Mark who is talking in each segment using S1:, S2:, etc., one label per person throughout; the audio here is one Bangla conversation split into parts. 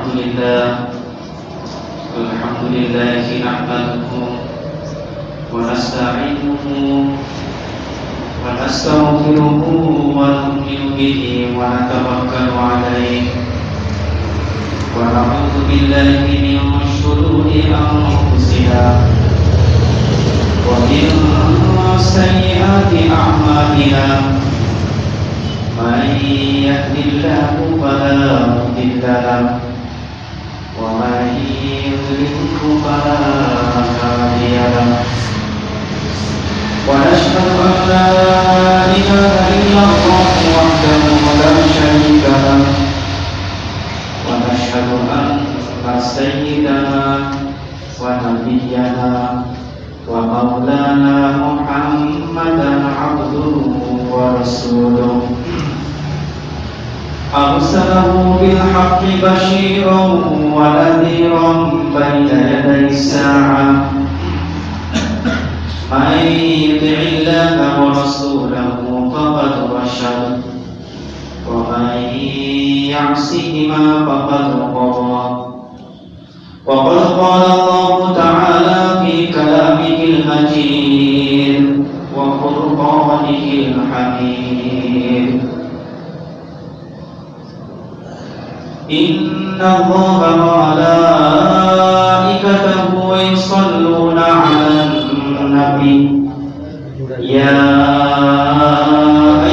S1: الحمد لله نحمده ونستعينه ونستغفره ونؤمن به ونتوكل عليه ونعوذ بالله من شرور أنفسنا ومن سيئات أعمالنا من يهد الله فلا مضل له ومن يضلل فلا هادي له ونشهد أن لا إله إلا الله وحده لا شريك له ونشهد أن سيدنا ونبينا ومولانا محمدا عبده ورسوله أرسله بالحق بشيرا ونذيرا بين يدي الساعة من يطع الله ورسوله فقد رشد ومن يعصهما فقد غوى وقد قال الله تعالى في كلامه المجيد وقرآنه الحميد إن الله وملائكته يصلون على النبي يا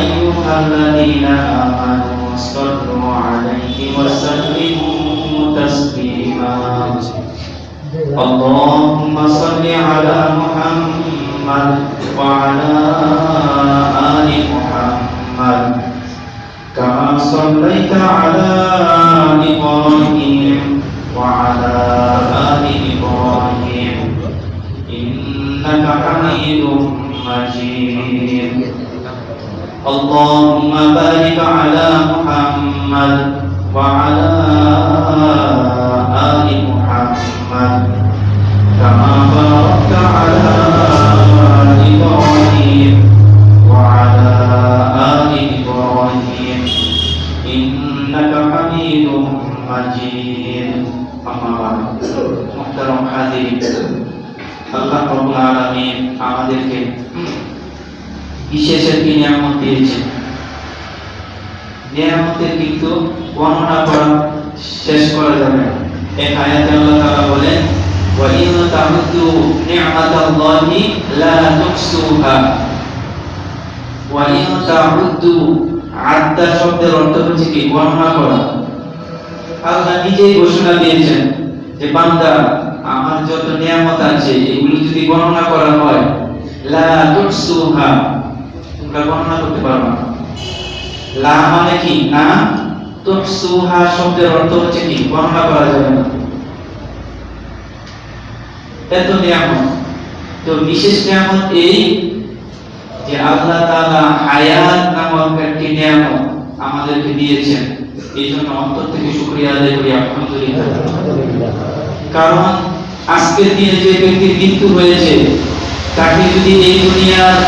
S1: أيها الذين آمنوا صلوا عليه وسلموا تسليما اللهم صل على محمد وعلى آل محمد كما صليت على إبراهيم وعلى آل إبراهيم إنك حميد مجيد اللهم بارك على محمد وعلى آل محمد كما باركت على إبراهيم وعلى آل إبراهيم إنك حميد مجيد أما بعد محترم حاضرين আল্লাহ রাব্বুল আলামিন আমাদেরকে বিশেষ একটি নিয়ামত দিয়েছেন। নিয়ামতের কিন্তু বর্ণনা করা শেষ করা যাবে না। এক আয়াতে আল্লাহ তাআলা বলেন ওয়া ইন তা'উদ্দু নি'মাতাল্লাহি লা তুহসুহা ওয়া ইন তা'উদ্দু আদ্দা শব্দের অর্থ হচ্ছে কি বর্ণনা করা। আল্লাহ নিজেই ঘোষণা দিয়েছেন যে বান্দা আমার যত নিয়ামত আছে এগুলো যদি গণনা করা হয় লা তুহসুহা তোমরা গণনা করতে পারবে না। লা মানে কি না, তুহসুহা শব্দের অর্থ হচ্ছে কি গণনা করা যাবে না। এত নিয়ামত, তো বিশেষ নিয়ামত এই যে আল্লাহ তাআলা হায়াত নামক একটি নিয়ামত আমাদেরকে দিয়েছেন। এই জন্য অন্তর থেকে শুকরিয়া আদায় করি আলহামদুলিল্লাহ। কারণ আজকের দিনে যে ব্যক্তির মৃত্যু হয়েছে তাকে যদি এই দুনিয়ার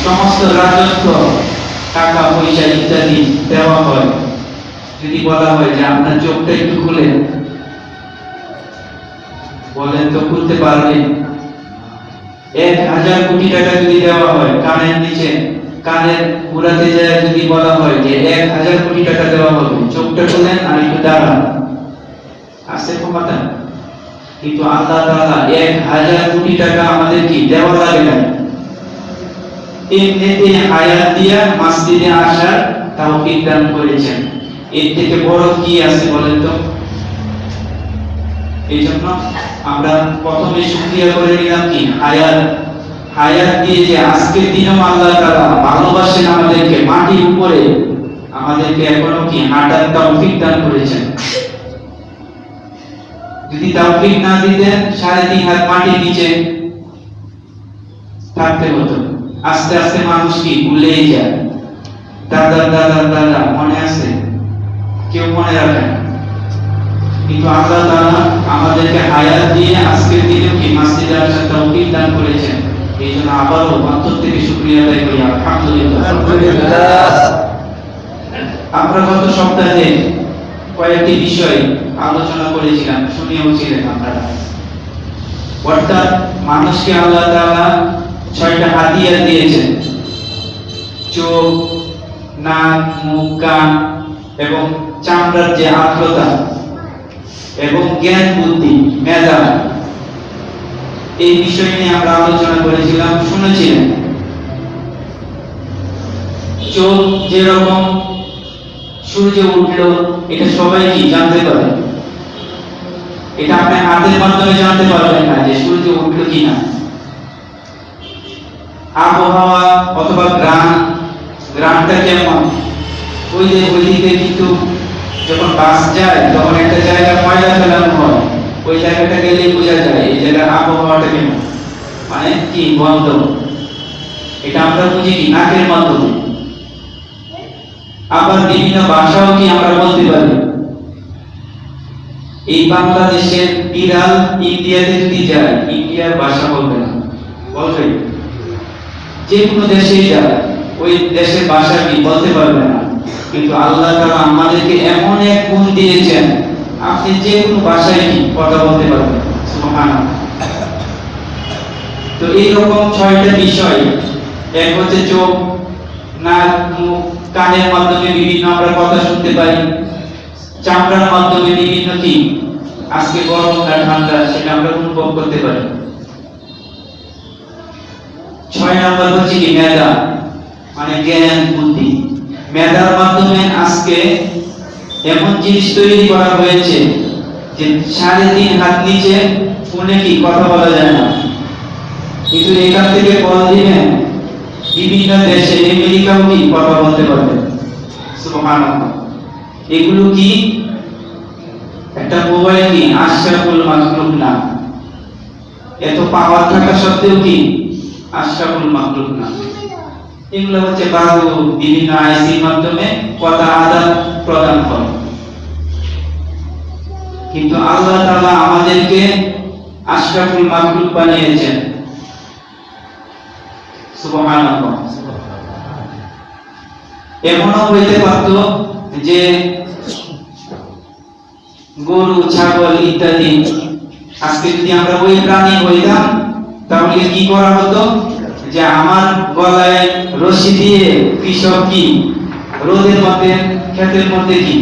S1: সমস্ত রাজত্ব টাকা পয়সা ইত্যাদি দেওয়া হয়, যদি বলা হয় যে আপনার চোখটা একটু খুলেন, বলেন তো খুলতে পারবেন? 1000 কোটি টাকা যদি দেওয়া হয় কানের নিচে কানের পুরাতে যায়, যদি বলা হয় যে 1000 কোটি টাকা দেওয়া হবে, চোখটা খুলেন আর একটু দাঁড়ান, আছে ক্ষমতা? কিন্তু আল্লাহ তাআলা 1000 কোটি টাকা আমাদের কি দেওয়া লাগে না, এমনিতে হায়াত দিয়া মসজিদে আসার তৌফিক দান করেছেন। এর থেকে বড় কি আছে বলেন তো? এই জন্য আমরা প্রথমে শুকরিয়া করে নিলাম কি হায়াত দিয়ে যে আজকের দিনেও আল্লাহ তাআলা ভালোবাসেন আমাদেরকে, মাটির উপরে আমাদেরকে এখনো কি হাঁটার তৌফিক দান করেছেন। যদি তৌফিক না দিতেন 3.5 হাত মাটির নিচে থাকতে হতো। আস্তে আস্তে মানুষ কি ভুলেই যায়। দাদা মনে আছে? কেউ মনে রাখে না। কিন্তু আল্লাহ তাআলা আমাদেরকে হায়াত দিয়ে আজকের দিনে কি মসজিদে আসার তৌফিক দান করেছেন। এই জন্য আবারও অন্তর থেকে শুকরিয়া আদায় করি আলহামদুলিল্লাহ। আমরা গত সপ্তাহে কয়েকটি বিষয় আলোচনা করেছিলাম, শুনেও ছিলেন আপনারা। অর্থাৎ মানুষকে আল্লাহ তাআলা 6টা হাতিয়ার দিয়েছেন: চোখ, নাক, মুখ, কান এবং চামড়ার যে আর্দ্রতা এবং জ্ঞান, বুদ্ধি, মেধা, এই বিষয় নিয়ে আমরা আলোচনা করেছিলাম, শুনেছিলেন। চোখ যেরকম সূর্য উঠলো এটা সবাই কি জানতে পারে, এটা আপনি হাতের মাধ্যমে জানতে পারবেন না যে সূর্য উঠলো কিনা। আবহাওয়া অথবা গ্রামটা কেমন, ওইদিকে কিন্তু যখন বাস যায় তখন একটা জায়গা ময়লা ফেলানো হয়, ওই জায়গাটা গেলে বোঝা যায় এই জায়গার আবহাওয়াটা কেমন, মানে কি গন্ধ। এটা আমরা বুঝি কি নাকের মাধ্যমে। আবার বিভিন্ন ভাষাও কি আমরা বলতে পারি। এই বাংলাদেশের বিড়াল ইন্ডিয়াতে যদি যায়, ইন্ডিয়ার ভাষা বলবে না, বলবে যে কোনো দেশে যায় ওই দেশের ভাষা কি বলতে পারবে না। কিন্তু আল্লাহ তাআলা আমাদেরকে এমন এক গুণ দিয়েছেন, আপনি যে কোনো ভাষায় কি কথা বলতে পারবেন। সুবহানাল্লাহ। তো এইরকম 6টা বিষয়, এক হচ্ছে চোখ, নাক, মুখ, কানের মাধ্যমে বিভিন্ন আমরা কথা শুনতে পাই, চামড়ার মাধ্যমে বিভিন্ন কি আজকে গরম না ঠান্ডা সেটা আমরা অনুভব করতে পারি। 6 নাম্বার হচ্ছে কি মেধা, মানে জ্ঞান, বুদ্ধি। মেধার মাধ্যমে আজকে এমন জিনিস তৈরি করা হয়েছে যে 3.5 হাত নিচে ফোনে কি কথা বলা যায় না, কিন্তু এখান থেকে কল দিবেন বিভিন্ন দেশে, আমেরিকাও কি কথা বলতে পারবে। সুবহানাল্লাহ। এগুলো কি একটা মোবাইল কি আশরাফুল মাখলুক না, এত পাওয়ার থাকা সত্ত্বেও কি আশরাফুল মাখলুক না। এগুলো হচ্ছে বাহু বিভিন্ন আইসির মাধ্যমে কথা আদান প্রদান করে। কিন্তু আল্লাহ তাআলা আমাদেরকে আশরাফুল মাখলুক বানিয়েছেন। সুবহানাল্লাহ। এমনও হইতে পারত যে গরু, ছাগল ইত্যাদি, আজকে যদি আমরা ওই প্রাণী হইতাম তাহলে কি করা হতো, যে আমার গলায় রশি দিয়ে কৃষক কি রোদের মধ্যে ক্ষেতের মধ্যে কি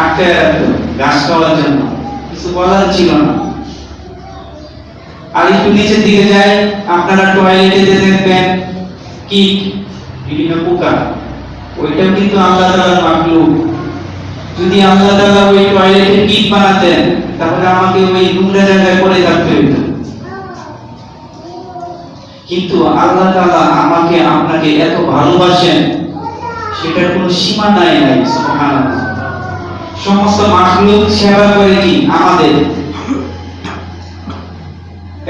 S1: আটকায় রাখতো ঘাস খাওয়ার জন্য, কিছু বলার ছিল না। আর একটু নিচের দিকে যাই, আপনারা টয়লেটে দেখবেন কি বিভিন্ন পোকা, ওইটাও কিন্তু আল্লাহ তাআলার মাখলুক। যদি আল্লাহ তাআলা ওই টয়লেটে কীট বানাতেন তাহলে আমাকে ওই নোংরা জায়গায় পড়ে থাকতে হতো। কিন্তু আল্লাহ তাআলা আমাকে আপনাকে এত ভালোবাসেন, সেটার কোনো সীমা নাই। সুবহানাল্লাহ। সমস্ত মাখলুক সেবা করে কি আমাদের।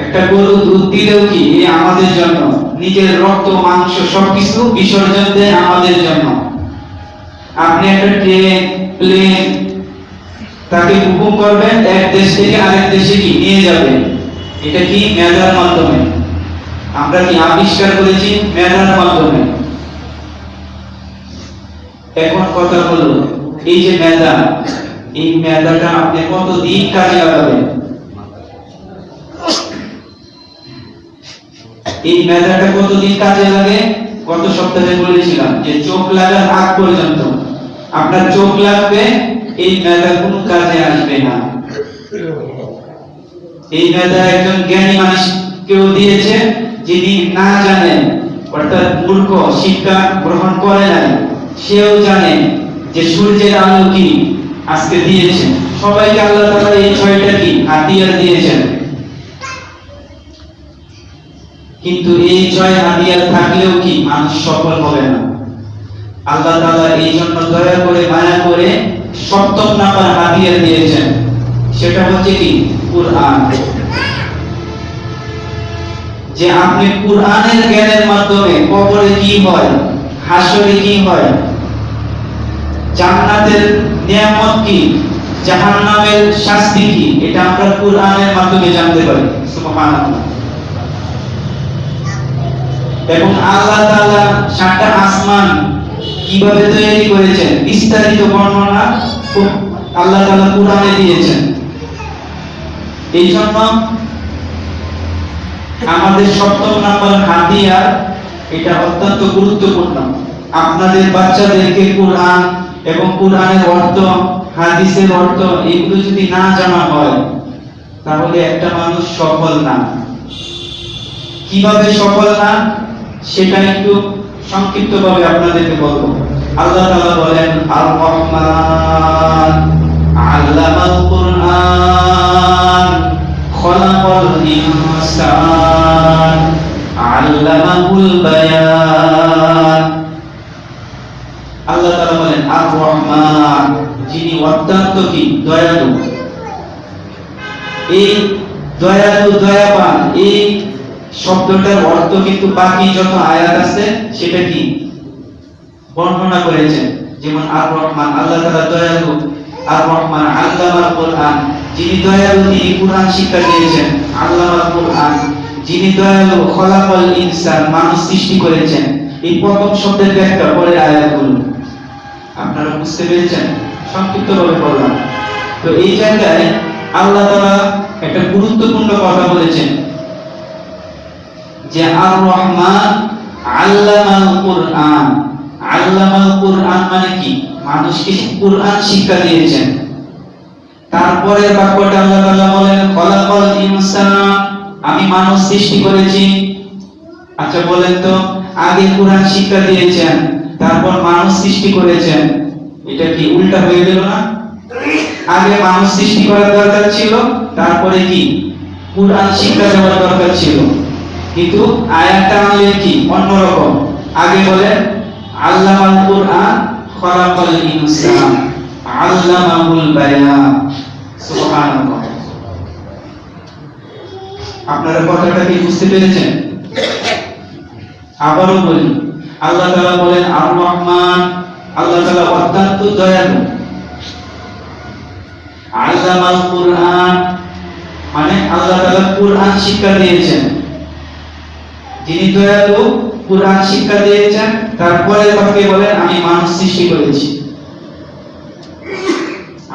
S1: একটা গরু দুধ দিলেও কি আমাদের জন্য, নিজের রক্ত মাংস সবকিছু বিসর্জন দেয় আমাদের জন্য। আপনি একটা প্লেন তাকে হুকুম করবেন এক দেশ থেকে আরেক দেশে কি নিয়ে যাবেন, এটা কি মেধার মাধ্যমে। আমরা কি আবিষ্কার করেছি মেধার মাধ্যমে। এখন কথা হলো এই যে মেধা, এই মেধাটা আপনি কতদিন কাজে লাগাবেন। এই মেধাটা কতদিন কাজে লাগে, গত সপ্তাহে বলেছিলাম যে চোখ লাগার আগ পর্যন্ত আপনার চোখ লাগবে, এই মেধা কোনো কাজে আসবে না। এই মেধা একজন জ্ঞানী মানুষ কেউ দিয়েছে, যিনি না জানেন অর্থাৎ মূর্খ, শিক্ষা গ্রহণ করে নাই, সেও জানে যে সূর্যের আলো কি আজকে দিয়েছেন। সবাইকে আল্লাহ তাআলা এই 6টা কি হাতিয়ার দিয়েছেন। কিন্তু এই 6 হাতিয়ার থাকলেও কি মানুষ সফল হবে না। আল্লাহ তাআলা এই জন্য দয়া করে মায়া করে 7ম নাম্বার হাতিয়ার দিয়েছেন, সেটা হচ্ছে কি কুরআন। যে আপনি কুরআনের জ্ঞানের মাধ্যমে কবরে কি হয়, হাসরে কি হয়, জান্নাতের নিয়ামত কি, জাহান্নামের শাস্তি কি, এটা আমরা কুরআনের মাধ্যমে জানতে পারি। সুবহানাল্লাহ। এবং আল্লাহ তাআলা 7টা আসমান কিভাবে তৈরি করেছেন বিস্তারিত বর্ণনা আল্লাহ তাআলা কুরআনে দিয়েছেন। এই জন্য আমাদের ৭ম নাম্বার হাদিয়া, এটা অত্যন্ত গুরুত্বপূর্ণ। আপনাদের বাচ্চাদেরকে কোরআন এবং কোরআনের অর্থ, হাদিসের অর্থ এগুলো যদি না জানা হয় তাহলে একটা মানুষ সফল না। কিভাবে সফল না সেটা একটু সংক্ষিপ্তভাবে আপনাদেরকে বলবো। আল্লাহ তাআলা বলেন, আর রহমান আল্লামাল কুরআন খলাকাল ইনসান আল্লামাহুল বায়ান। আল্লাহ তাআলা বলেন আর রহমান, যিনি অত্যন্ত কি দয়ালু। এই দয়ালু, দয়াবান, এই শব্দটার অর্থ কিন্তু বাকি যত আয়াত আছে সেটা কি বর্ণনা করেছেন। যেমন আর রহমান, আল্লাহ তাআলা দয়ালু। আর রহমান আল্লামাল কুরআন, যিনি দয়ালু তিনি কুরআন শিক্ষা দিয়েছেন। আল্লামাল কুরআন, যিনি দয়ালু। খলাকাল ইনসান, মানুষ সৃষ্টি করেছেন। এই প্রথম শব্দের ব্যাখ্যা পরের আয়াতগুলো। আপনারা বুঝতে পেরেছেন? সংক্ষিপ্তভাবে বললাম। তো এই জায়গায় আল্লাহ তাআলা একটা গুরুত্বপূর্ণ কথা বলেছেন যে আর রহমান আল্লামাল কুরআন। আল্লামাল কুরআন মানে কি? মানুষকে কুরআন শিক্ষা দিয়েছেন। তারপরে বাক্যটা আল্লাহ তাআলা বলেন খলাকাল ইনসান, আমি মানুষ সৃষ্টি করেছি। আচ্ছা বলেন তো, আগে কুরআন শিক্ষা দিয়েছেন তারপর মানুষ সৃষ্টি করেছেন, এটা কি উল্টা হয়ে গেল না? আগে মানুষ সৃষ্টি করার দরকার ছিল, তারপরে কি কুরআন শিক্ষা দেওয়ার দরকার ছিল। কিন্তু আয়াতটা আনলেন কি অন্যরকম। আগে বলেন আল্লামাল কুরআন খলাকাল ইনসান আল্লামাহুল বায়ান। সুবহানাল্লাহ। আপনারা কথাটা কি বুঝতে পেরেছেন? আবারও বলি, আল্লাহ তাআলা বলেন আর রহমান, আল্লাহ তাআলা অত্যন্ত দয়ালু। আল্লামাল কুরআন মানে আল্লাহ তাআলা কুরআন শিক্ষা দিয়েছেন। যিনি দয়ালু, কুরআন শিক্ষা দিয়েছেন। তারপরে তাকে বলেন আমি মানুষ সৃষ্টি করেছি।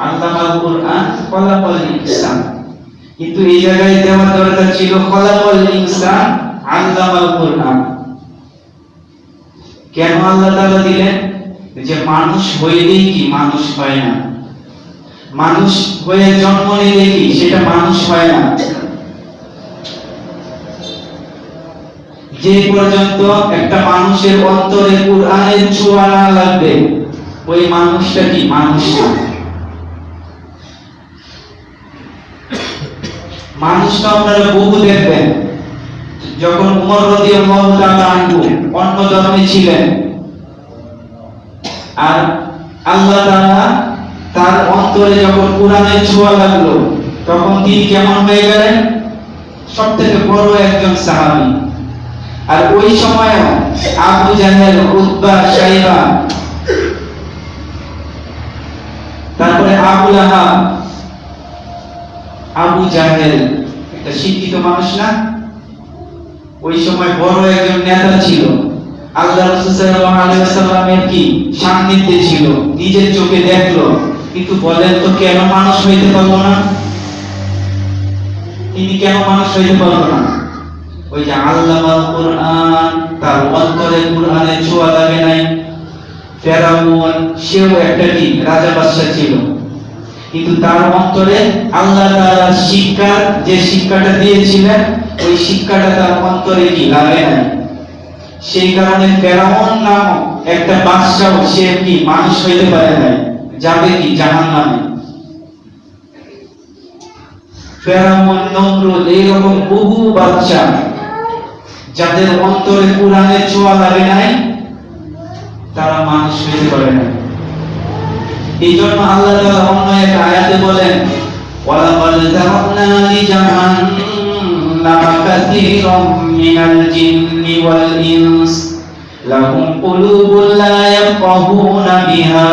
S1: আল্লামাল কুরআন খলাকাল ইনসান, কিন্তু এই জায়গায় দেওয়ার দরকার ছিল খলাকাল ইনসান আল্লামাল কুরআন। কেন আল্লাহ তাআলা দিলেন? যে মানুষ হইলেই কি মানুষ হয় না, মানুষ হয়ে জন্ম নিলে কি সেটা মানুষ হয় না। যে পর্যন্ত একটা মানুষের অন্তরে কুরআনের ছোঁয়া না লাগবে ওই মানুষটা কি মানুষ না। মানুষটা আপনারা বহু দেখবেন, যখন উমর রাদিয়াল্লাহু তাআলা আনহু অন্য ধর্মে ছিলেন আর আল্লাহ তাআলা তার অন্তরে যখন কুরআনের ছোঁয়া লাগলো তখন তিনি কেমন হয়ে গেলেন? সবথেকে বড় একজন সাহাবী। আর ওই সময় আবু জাহেল, উতবা, শাইবা, তারপরে আবু লাহাব, আবু জাহেল একটা শিক্ষিত মানুষ না? ওই সময় বড় একজন নেতা ছিল। আল্লাহ রাসূল সাল্লাল্লাহু আলাইহি ওয়াসাল্লামের কি সান্নিধ্যে ছিল, নিজের চোখে দেখলো। কিন্তু বলেন তো কেন মানুষ হইতে পারলো না? তিনি কেন মানুষ হইতে পারলো না? ওই যে আল্লামাল কুরআন, তার অন্তরে কুরআনের ছোঁয়া লাগে নাই। ফেরাউন সেও একটা কি রাজা বাদশা ছিল, কিন্তু তার অন্তরে আল্লাহ তাআলা শিক্ষা, যে শিক্ষাটা দিয়েছিলেন ওই শিক্ষাটা তার অন্তরে কি লাগে নাই। সেই কারণে ফেরাউন নামক একটা বাদশা সে কি মানুষ হইতে পারে নাই, যাবে কি জাহান্নামে। ফেরাউন, নমরুদ, এইরকম বহু বাদশা যাদের অন্তরে কুরআনের ছোঁয়া লাগে নাই তারা মানুষ হইতে পারে না। এই জন্য আল্লাহ তাআলা অন্য এক আয়াতে বলেন ওয়ালাকাদ যারানা লিজাহান্নামা কাসীরাম মিনাল জিন্নি ওয়াল ইনস লাহুম কুলুবুন লা ইয়াফকাহুনা বিহা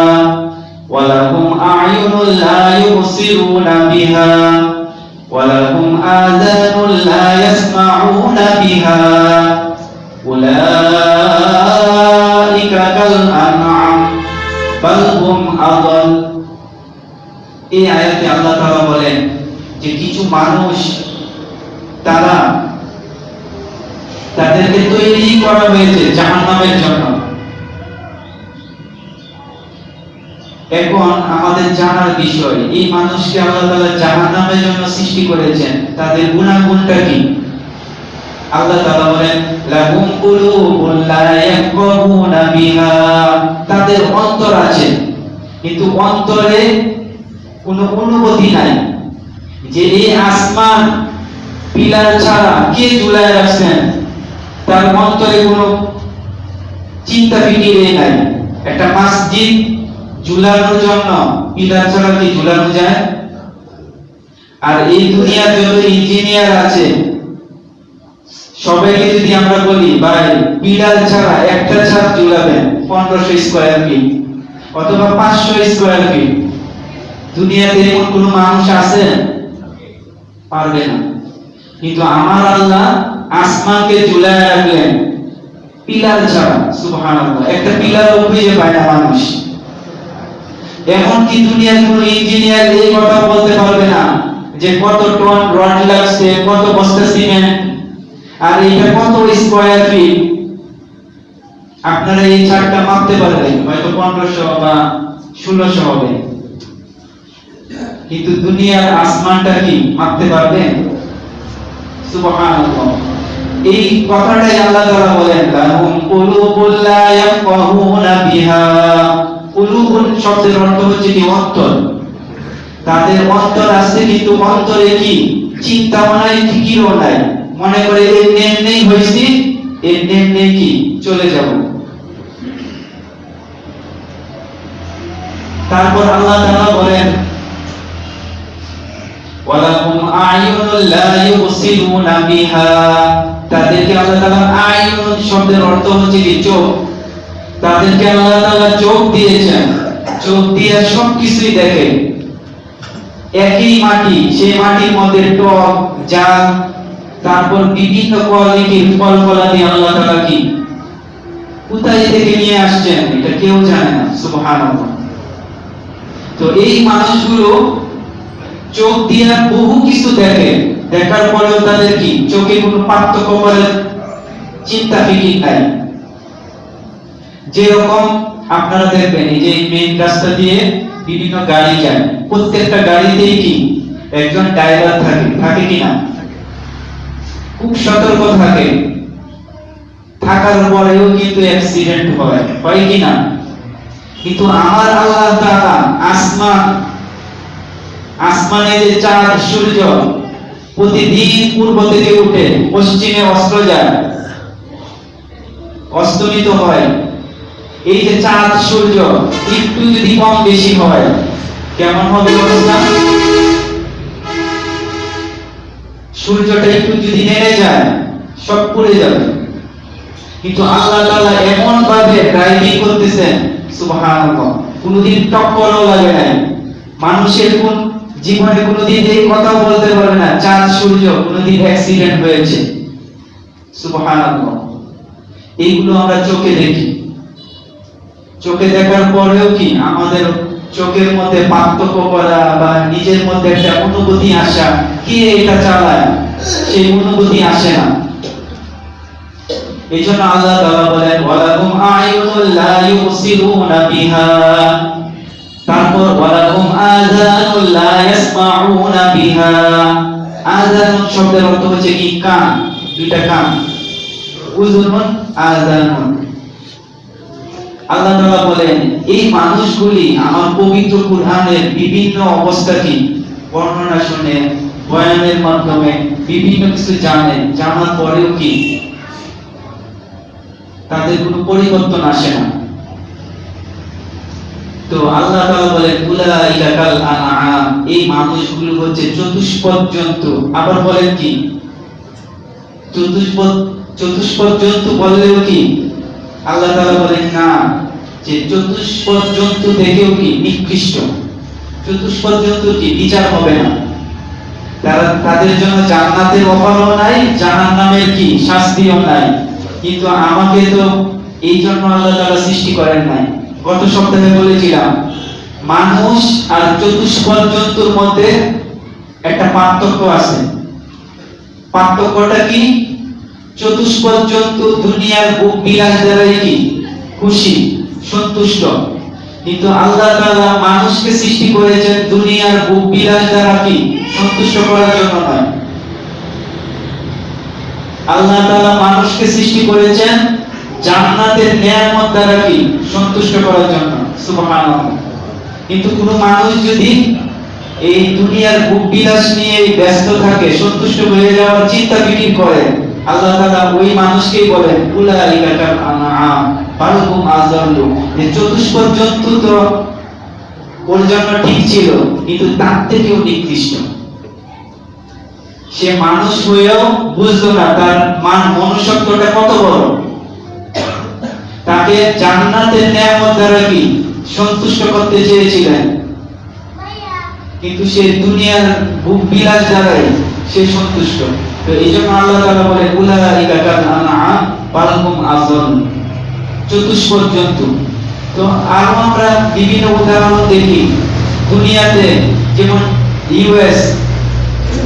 S1: ওয়া লাহুম আ'য়ুনুন লা ইউবসিরুনা বিহা ওয়া লাহুম আযানুন লা ইয়াসমাউনা বিহা উলাইকা কাল আনআম বাল হুম আদাল। এই আয়াতে আল্লাহ তাআলা বলেন যে কিছু মানুষ তাদেরকে তৈরি করা হয়েছে জাহান্নামের জন্য। এখন আমাদের জানার বিষয়, এই মানুষকে আল্লাহ তাআলা জাহান্নামের জন্য সৃষ্টি করেছেন, তাদের গুনাহগুণটা কি? আল্লাহ তাআলা বলেন লাহুম কুলুবুন লা ইয়াফকাহুনা বিহা, তাদের অন্তর আছে কিন্তু অন্তরে কোনো অনুভূতি নাই। যে এই আসমান পিলার ছাড়া কে ঝুলায় রাখছেন, তার অন্তরে কোনো চিন্তা ফিকিরে নাই। একটা মসজিদ ঝুলানোর জন্য পিলার ছাড়া কি ঝুলানো যায়? আর এই দুনিয়ার যত ইঞ্জিনিয়ার আছে সবাইকে যদি আমরা বলি ভাই পিলার ছাড়া একটা ছাদ ঝুলাবেন 1500 স্কয়ার ফিট অথবা 500 স্কয়ার ফিট, দুনিয়াতে এমন কোনো মানুষ আছে? পারবে না। কিন্তু আমার আল্লাহ আসমানকে ঝুলায় রাখলেন পিলার ছাড়া। সুবহানাল্লাহ, একটা পিলারও খুঁজে পায় না মানুষ। এখন কি দুনিয়ার কোনো ইঞ্জিনিয়ার এই কথা বলতে পারবে না যে কত টন রড লাগছে, কত বস্তা সিমেন্ট, আর এটা কত স্কয়ার ফিট? আপনারা এই ছাদটা মাপতে পারবেন, হয়তো 1500 বা 1600 হবে, কিন্তু দুনিয়ার আসমানটা কি মাপতে পারবেন? সুবহানাল্লাহ। এই কথাটাই আল্লাহ তাআলা বলেন লাহুম কুলুবুল লা ইয়াফকাহুনা বিহা। কুলুবুন শব্দের অর্থ হচ্ছে কি অন্তর। তাদের অন্তর আছে কিন্তু অন্তরে কি চিন্তাও নাই, ফিকিরও নাই। মনে করে এই নেই হইছি, এই নেই কি চলে যাব। তারপর আল্লাহ তাআলা বলেন ওয়ালাকুম আ'য়ুনুল লা ইউবসিরুনা বিহা। তাদেরকে আল্লাহ তাআলা আ'য়ুন শব্দের অর্থ হচ্ছে কি চোখ। তাদেরকে আল্লাহ তাআলা চোখ দিয়েছেন, চোখ দিয়ে সবকিছুই দেখে। একই মাটি, সেই মাটির মধ্যে টক জাল তারপর বিভিন্ন কোয়ালিটির ফল ফলাদি আল্লাহ তাআলা কি কোথায় থেকে নিয়ে আসছেন এটা কেউ জানে না। সুবহানাল্লাহ। তো এই মানুষগুলো চোখ দিয়ে বহু কিছু দেখে, দেখার পরেও তাদের কি চোখে কোনো পার্থক্য করার চিন্তা ফিকির নাই। যেরকম আপনারা দেখবেন এই যে মেইন রাস্তা দিয়ে বিভিন্ন গাড়ি যায়, প্রত্যেকটা গাড়িতেই কি একজন ড্রাইভার থাকে কিনা? খুব সতর্ক থাকে, থাকার পরেও কিন্তু অ্যাক্সিডেন্ট হয় কিনা? কিন্তু আমার আল্লাহ তাআলা আসমানে যে চাঁদ সূর্য প্রতিদিন পূর্ব থেকে উঠে পশ্চিমে অস্ত যায়, অস্তমিত হয়। এই যে চাঁদ সূর্য একটু যদি কম বেশি হয় কেমন হবে অবস্থা? সূর্যটা একটু যদি নেমে যায় সব পুড়ে যাবে। কিন্তু আল্লাহ তাআলা এমন ভাবে ড্রাইভিং করতেছেন, সুবহানাল্লাহ, কোনদিন টক্করও লাগে নাই। মানুষের কোন জীবনে কোনদিন এই কথা বলতে পারবে না চাঁদ সূর্য কোনদিন অ্যাক্সিডেন্ট হয়েছে। সুবহানাল্লাহ। এইগুলো আমরা চোখে দেখি, চোখে দেখার পরেও কি আমাদের চোখের মধ্যে পার্থক্য করা বা নিজের মধ্যে একটা অনুভূতি আসা, কে এটা চালায়, সেই অনুভূতি আসে না। এই জন্য আল্লাহ তাআলা বলেন ওয়ালাকুম আ'য়ুনুল লা ইউবসিরুনা বিহা। তারপর ওয়ালাকুম আযানুল লা ইয়াসমাউনা বিহা। আযান শব্দের অর্থ হচ্ছে কি কান, দুইটা কান। উযুনুন আযানুন। আল্লাহ তাআলা বলেন এই মানুষগুলি আমার পবিত্র কুরআনের বিভিন্ন অবস্থা কি বর্ণনা শুনে, বয়ানের মাধ্যমে বিভিন্ন কিছু জানে, জানার পরেও কি তাদের কোনো পরিবর্তন আসে না। তো আল্লাহ তাআলা বলেন উলাইকা কাল আনআম, এই মানুষগুলো হচ্ছে চতুষ্পদ জন্তু। আবার বলেন কি চতুষ্পদ জন্তু বললেও কি আল্লাহ তাআলা বলেন না যে চতুষ্পদ জন্তু থেকেও কি নিকৃষ্ট। চতুষ্পদ জন্তু কি বিচার হবে না, তাদের জন্য জান্নাতের অফারও নাই, জাহান্নামের কি শাস্তিও নাই। কিন্তু আমাকে তো এই জন্য আল্লাহ তাআলা সৃষ্টি করেন নাই। গত সপ্তাহে বলেছিলাম মানুষ আর চতুষ্পদ জন্তুর মধ্যে একটা পার্থক্য আছে। পার্থক্যটা কি? চতুষ্পদ জন্তু দুনিয়ার ভোগ বিলাস দ্বারাই কি খুশি, সন্তুষ্ট, কিন্তু আল্লাহ তাআলা মানুষকে সৃষ্টি করেছেন দুনিয়ার ভোগ বিলাস দ্বারা কি সন্তুষ্ট করার জন্য নয়। আল্লাহ তাআলা মানুষকে সৃষ্টি করেছেন জান্নাতের নেয়ামত দ্বারা কি সন্তুষ্ট করার জন্য। সুবহানাল্লাহ। কিন্তু কোন মানুষ যদি এই দুনিয়ার ভোগ বিলাস নিয়ে ব্যস্ত থাকে, সন্তুষ্ট হয়ে যাওয়ার চিন্তা ফিকির করে, আল্লাহ তাআলা ওই মানুষকেই বলেন উলাইকা কাল আনআম বাল হুম আযাল্লু, যে চতুষ্পদ জন্তু তো ওর জন্য ঠিক ছিল, কিন্তু তার থেকেও নিকৃষ্ট। সে মানুষ হয়েও বুঝলো না তার মনুষ্যত্বটা কত বড়। তাকে জান্নাতের নেয়ামত দ্বারা কি সন্তুষ্ট করতে চেয়েছিলেন, কিন্তু সে দুনিয়ার ভোগ বিলাস দ্বারাই সে সন্তুষ্ট। তো এই জন্য আল্লাহ তাআলা বলে উলাইকা কাল আনআম বাল হুম আযাল্লু, চতুষ্পদ জন্তু। তো আরো আমরা বিভিন্ন উদাহরণ দেখি দুনিয়াতে, যেমন ইউএস,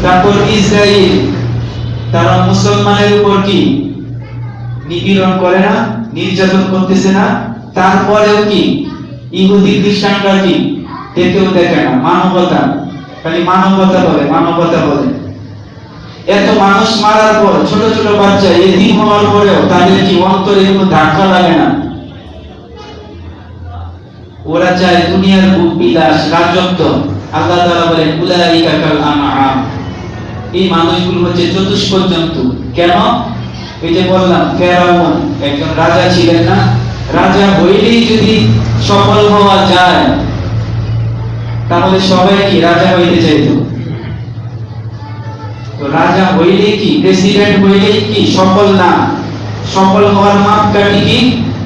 S1: তারপর ইসরায়েল, তারা মুসলমানের উপর কি নিপীড়ন করে না, নির্যাতন করতেছে না? তারপরেও কি ইহুদি খ্রিস্টানরা কি দেখেও দেখে না, মানবতা, খালি মানবতা বলে, মানবতা বলে। এত মানুষ মারার পর ছোট ছোট বাচ্চা এতিম হওয়ার পরেও তাদের কি অন্তরে কোনো ধাক্কা লাগে না? ওরা চায় দুনিয়ার ভোগ বিলাস, রাজত্ব। আল্লাহ তাআলা বলেন উলাইকা কাল আনআম, এই মানুষগুলো হচ্ছে চতুষ্পদ জন্তু। কেন? এই যে বললাম, ফেরাউন একজন রাজা ছিলেন না? রাজা হইলেই যদি সফল হওয়া যায়, তাহলে সবাই কি রাজা হইতে চাইতো? তো রাজা হইলে কি, প্রেসিডেন্ট হইলে কি সফল না? সফল হওয়ার মাপকাঠি কি?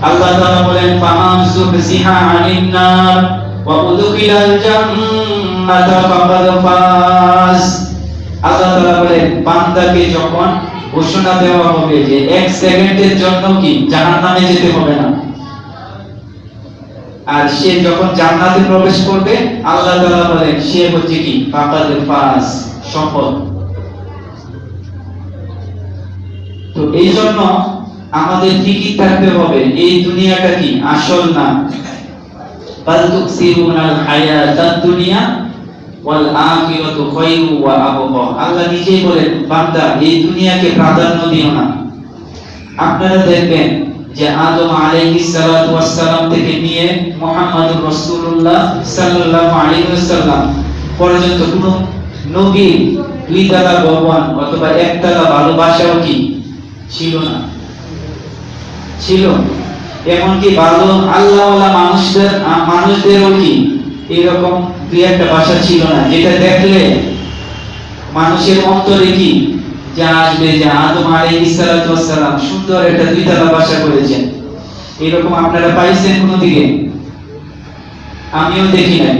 S1: আল্লাহ তাআলা বলেন ফামান যুহজিহা আনিন নার ওয়া উদখিলাল জান্নাতা ফাকাদ ফাজ। আল্লাহ তাআলা বলেন বান্দাকে যখন ঘোষণা দেওয়া হবে যে এক সেকেন্ডের জন্য কি জাহান্নামে যেতে হবে না, আর সে যখন জান্নাতে প্রবেশ করবে, আল্লাহ তাআলা বলেন সে হচ্ছে কি ফাকাদ ফাজ, সফল। তো এই জন্য আমাদের ফিকির থাকতে হবে এই দুনিয়াটা কি আসল না। বাল তুকসিরুনাল হায়াতাদ দুনিয়া ওয়াল আখিরাতু খায়রু ওয়া আবকা। আল্লাহ নিজেই বলেন বান্দা এই দুনিয়াকে প্রাধান্য দিও না। আপনারা দেখবেন যে আদম আলাইহিস সালাতু ওয়াস সালাম থেকে নিয়ে মুহাম্মদুর রাসূলুল্লাহ সাল্লাল্লাহু আলাইহি ওয়াসাল্লাম পর্যন্ত কোন নবী দুই তলা ভবন অথবা একতলা ভালোবাসাও কি ছিল না, ছিল। এমনকি ভালো আল্লাহওয়ালা মানুষদেরও কি এরকম দুই একটা বাসা ছিল না, যেটা দেখলে মানুষের অন্তরে কি যা আসবে যে আদম আলাইহিস সালাতু ওয়াস সালাম সুন্দর একটা দুইতলা বাসা করেছেন। এরকম আপনারা পাইছেন কোনদিকে? আমিও দেখি নাই।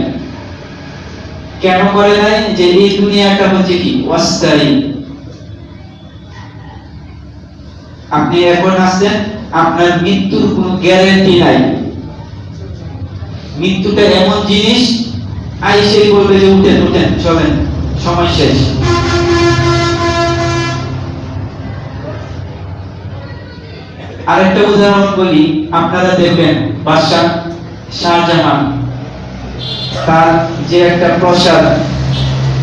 S1: কেন করে নাই? যে এই দুনিয়াটা হচ্ছে কি অস্থায়ী। আপনি এখন আসছেন, আপনার মৃত্যুর কোনো গ্যারান্টি নাই। মৃত্যুটা এমন জিনিস, আইসেই বলবে যে উঠেন উঠেন চলেন, সময় শেষ। আরেকটা উদাহরণ বলি, আপনারা দেখবেন বাদশা শাহজাহান, তার যে একটা প্রাসাদ,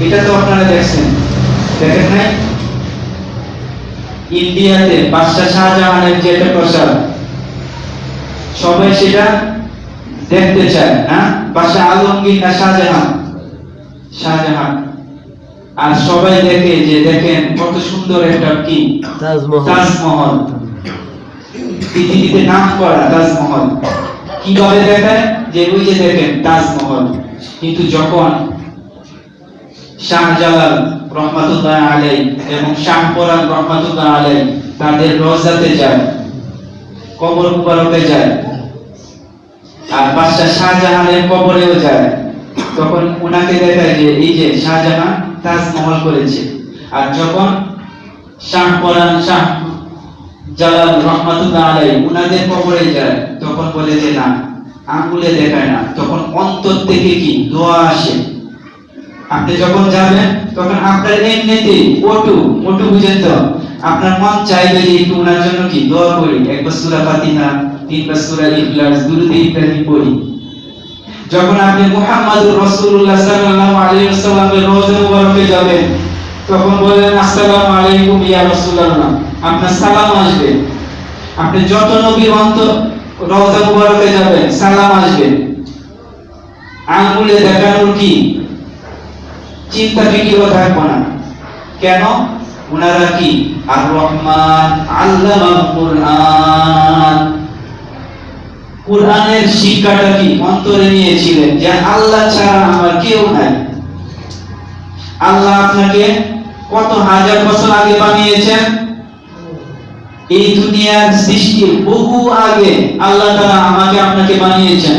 S1: এটা তো আপনারা দেখছেন, দেখেন নাই? ইন্ডিয়াতে বাদশা শাহজাহানের যে একটা প্রাসাদ, সবাই সেটা দেখতে চায় না? বাদশা আলমগীর না শাহজাহান? শাহজাহান। আর সবাই দেখে যে দেখেন কত সুন্দর একটা কি তাজমহল, পৃথিবীতে নাম করা তাজমহল। কিভাবে দেখায়? যে ওই যে দেখেন তাজমহল। কিন্তু যখন শাহজালাল রহমাতুল্লাহ আলাইহি এবং শাহপরান রহমাতুল্লাহ আলাইহি তাদের রওজাতে যায়, কবর মুবারকে যায়, আর বাদশা শাহজাহানের কবরেও যায়, তখন উনাকে দেখায় যে এই যে শাহজাহান তাজমহল করেছে। আর যখন শাহপরান শাহজালাল রহমাতুল্লাহ আলাইহি উনাদের কবরে যায়, তখন বলে যে না, আঙ্গুলে দেখায় না, তখন অন্তর থেকে কি দোয়া আসে। আপনি যখন যাবেন তখন আপনার এমনিতেই ওটু বুঝেন তো, আপনার মন চাইবে যে একটু ওনার জন্য কি দোয়া করি, একবার সূরা ফাতিহা, তিনবার সূরা ইখলাস, দুরূদ ইব্রাহিম পড়ি। যখন আপনি মুহাম্মদুর রাসূলুল্লাহ সাল্লাল্লাহু আলাইহি ওয়াসাল্লামের রওজা মুবারকে যাবেন, তখন বলেন আসসালামু আলাইকুম ইয়া রাসূলুল্লাহ, আপনার সালাম আসবে। আপনি যত নবীর রওজা মুবারকে যাবেন, সালাম আসবে। আঙ্গুলে দেখানোর কি চিন্তা ফিকিরও থাকবে না। কেন? উনারা কি আর রহমান আল্লামাল কুরআন, কুরআনের শিক্ষাটা কি অন্তরে নিয়েছিলেন, যে আল্লাহ ছাড়া আমার কেউ নাই। আল্লাহ আপনাকে কত হাজার বছর আগে বানিয়েছেন, এই দুনিয়ার সৃষ্টির বহু আগে আল্লাহ তাআলা আমাকে আপনাকে বানিয়েছেন,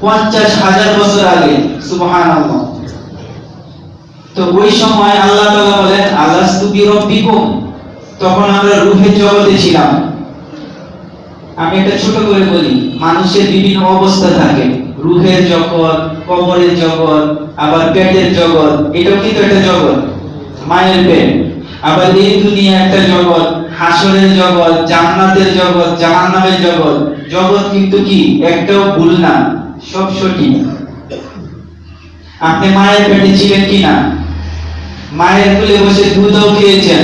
S1: 50,000 বছর আগে। সুবহানাল্লাহ। তো ওই সময় আল্লাহ তাআলা বলেন আলাস্তু বিরাব্বিকুম, তখন আমরা রূহের জগতে ছিলাম। আমি একটা ছোট করে বলি, মানুষের বিভিন্ন অবস্থা থাকে, রূহের জগৎ, কবরের জগৎ, আবার পেটের জগৎ, এটাও কিন্তু একটা জগৎ, মায়ের পেট। আবার এই দুনিয়া একটা জগৎ, হাসরের জগৎ, জান্নাতের জগৎ, জাহান্নামের জগৎ। জগৎ কিন্তু কি একটাও ভুল না, সব সঠিক। আপনি মায়ের পেটে ছিলেন কিনা, মায়ের কোলে বসে দুধও খেয়েছেন,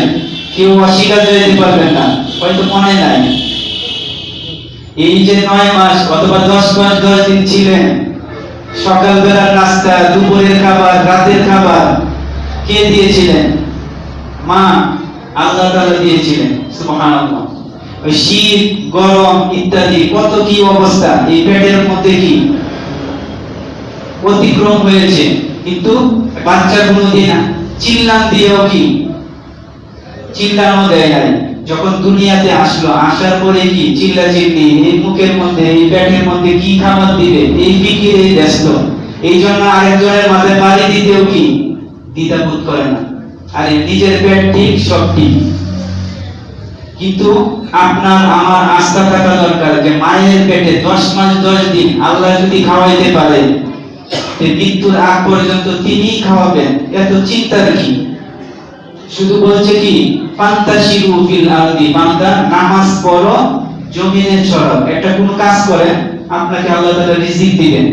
S1: কেউ অস্বীকার করতে পারবেন না, হয়তো মনে নাই। এই যে 9 মাস অথবা 10 মাস 10 দিন ছিলেন, সকালবেলার নাস্তা, দুপুরের খাবার, রাতের খাবার কে দিয়েছিলেন? মা, আল্লাহ তাআলা দিয়েছিলেন। সুবহানাল্লাহ। ওই শীত, গরম ইত্যাদি কত কি অবস্থা এই পেটের মধ্যে কি অতিক্রম হয়েছে, কিন্তু বাচ্চা কোনোদিন চিল্লান দিয়েও কি চিল্লানো দেয় নাই। যখন দুনিয়াতে আসলো, আসার পরে কি চিল্লাচিল্লি, এই মুখের মধ্যে, এই পেটের মধ্যে কি খাবার দিবে, এই ফিকিরে ব্যস্ত। এই জন্য আরেকজনের মাথায় বাড়ি দিতেও কি দ্বিধাবোধ করে না। আরে নিজের পেট ঠিক, সব ঠিক। কিন্তু আপনার আমার আস্থা থাকা দরকার যে মায়ের পেটে 10 মাস 10 দিন আল্লাহ যদি খাওয়াইতে পারে, মৃত্যুর আগ পর্যন্ত তিনিই খাওয়াবেন, এত চিন্তার কি? শুধু বলছে কি ফান্তাশিরু ফিল আরদি, বান্দা নামাজ পড়ো, জমিনে ছড়াও। একটা কোন কাজ করেন, আপনাকে আল্লাহ তাআলা রিজিক দিবেন।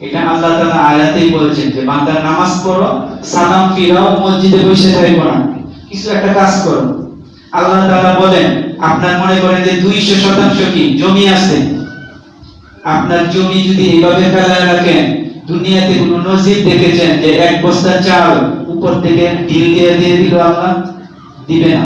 S1: এটা আল্লাহ তাআলা আয়াতেই বলেছেন যে বান্দা নামাজ পড়ো, সালাম ফিরাও, মসজিদে বসে থাকো না, কিছু একটা কাজ করো। আল্লাহ তাআলা বলেন, আপনার মনে করেন যে 200% কি জমি আছে, আপনার জমি যদি এইভাবে ফেলা রাখেন, দুনিয়াতে কোন নজির দেখেছেন যে 1 বস্তা চাল উপর থেকে ঢিল দিয়ে দিল? আল্লাহ দিবে না।